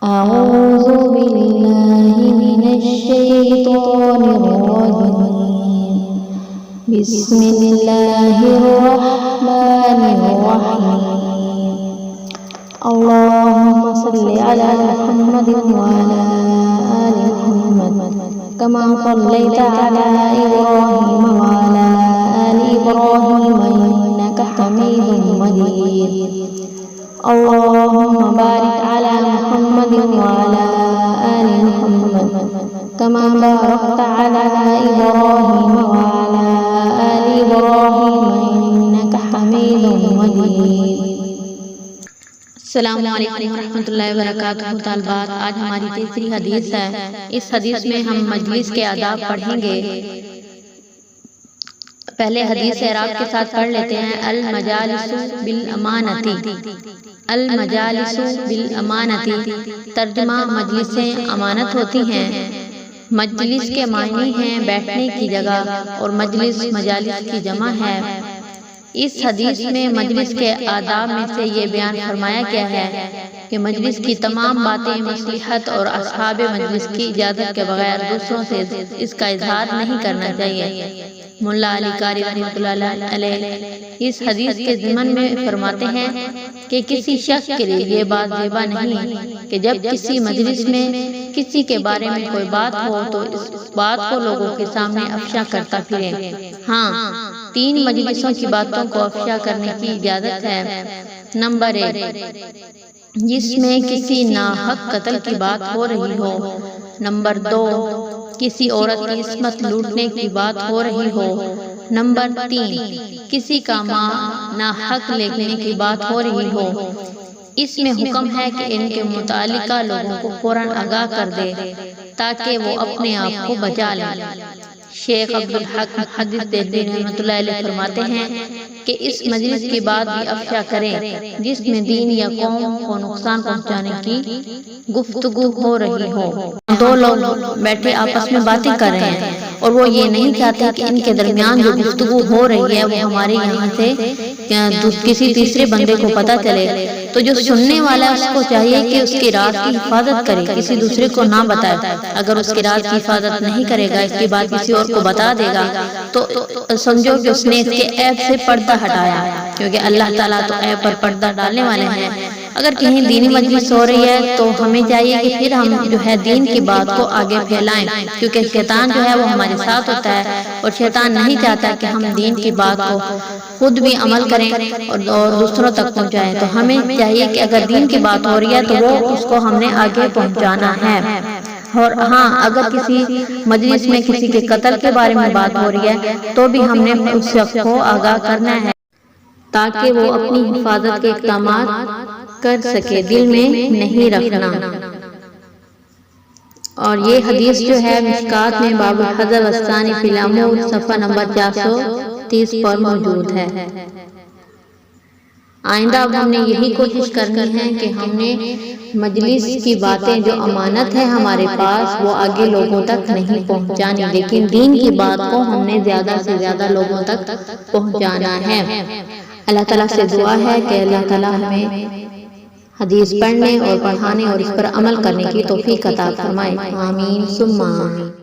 أعوذ بالله من الشيطان الرجيم بسم الله الرحمن الرحيم اللهم صل على محمد وعلى آل محمد كما صليت على إبراهيم وعلى آل إبراهيم إنك حميد مجيد اللهم بارك على محمد وعلى آل محمد كما باركت على إبراهيم وعلى آل إبراهيم إنك حميد مجيد۔ السلام علیکم ورحمۃ اللہ وبرکاتہ۔ طالبات، آج ہماری تیسری حدیث ہے۔ اس حدیث میں ہم مجلس کے آداب پڑھیں گے۔ پہلے حدیث اعراب کے ساتھ پڑھ لیتے ہیں۔ المجالس بالامانتی، المجالس بالامانتی، ترجمہ مجلسیں امانت ہوتی ہیں۔ مجلس کے معنی ہیں بیٹھنے کی جگہ، اور مجلس مجالس کی جمع ہے۔ اس حدیث میں مجلس کے آداب میں سے یہ بیان فرمایا گیا ہے کہ مجلس کی تمام باتیں مصلحت اور اصحاب مجلس کی اجازت کے بغیر دوسروں سے اس کا اظہار نہیں کرنا چاہیے۔ ملا علی قاری رحمۃ اللہ علیہ اس حدیث کے ضمن میں فرماتے ہیں کہ کسی شخص کے لیے یہ بات زیبا نہیں کہ جب کسی مجلس میں کسی کے بارے میں کوئی بات ہو تو اس بات کو لوگوں کے سامنے افشا کرتا پھرے۔ ہاں، 3 مجلسوں کی باتوں کو افشا کرنے کی اجازت ہے۔ نمبر 1، جس میں کسی ناحق قتل کی بات ہو رہی ہو۔ نمبر 2، کسی عورت کی عصمت لوٹنے کی بات ہو رہی ہو۔ نمبر 3، کسی کا مال ناحق لینے کی بات ہو رہی ہو۔ اس میں حکم ہے کہ ان کے متعلقہ لوگوں کو فوراً آگاہ کر دے تاکہ وہ اپنے آپ کو بچا لیں۔ شیخ عبدالحق محدث دہلوی رحمۃ اللہ علیہ فرماتے ہیں کہ اس مجلس کی بات بھی افشا کریں جس میں دین یا قوم کو نقصان پہنچانے کی گفتگو ہو رہی ہو۔ 2 لوگ بیٹھے آپس میں باتیں کر رہے ہیں اور وہ یہ نہیں چاہتے کہ ان کے درمیان جو گفتگو ہو رہی ہے وہ ہمارے یہاں سے کسی تیسرے بندے کو پتہ چلے، تو جو سننے والا ہے اس کو چاہیے کہ اس کی راز کی حفاظت کرے، کسی دوسرے کو نہ بتائے۔ اگر اس کی راز کی حفاظت نہیں کرے گا، اس کی بات کسی اور کو بتا دے گا، تو سمجھو کہ اس نے اس کے عیب سے پردہ ہٹایا، کیونکہ اللہ تعالیٰ تو عیب پر پردہ ڈالنے والے ہیں۔ اگر کہیں دینی مجلس ہو رہی ہے تو ہمیں چاہیے کہ پھر ہم جو ہے دین کی بات کو آگے پھیلائیں، کیونکہ شیطان جو ہے وہ ہمارے ساتھ ہوتا ہے اور شیطان نہیں چاہتا کہ ہم دین کی بات کو خود بھی عمل کریں اور دوسروں تک پہنچائیں۔ تو ہمیں چاہیے کہ اگر دین کی بات ہو رہی ہے تو وہ اس کو ہم نے آگے پہنچانا ہے۔ اور ہاں، اگر کسی مجلس میں کسی کے قتل کے بارے میں بات ہو رہی ہے تو بھی ہم نے اس شخص کو آگاہ کرنا ہے تاکہ وہ اپنی حفاظت کے اقدامات کر سکے، دل میں نہیں رکھنا۔ اور یہ حدیث جو ہے مشکات میں باب الحذر والثانی فی الامور صفحہ نمبر 430 پر موجود ہے۔ آئندہ اب ہم نے یہی کوشش کرنی ہے کہ ہم نے مجلس کی باتیں جو امانت ہے ہمارے پاس وہ آگے لوگوں تک نہیں پہنچانی، لیکن دین کی بات کو ہم نے زیادہ سے زیادہ لوگوں تک پہنچانا ہے۔ اللہ تعالیٰ سے دعا ہے کہ اللہ تعالیٰ ہمیں حدیث پڑھنے اور پڑھانے اور اس پر عمل کرنے کی توفیق عطا فرمائے۔ آمین ثم آمین۔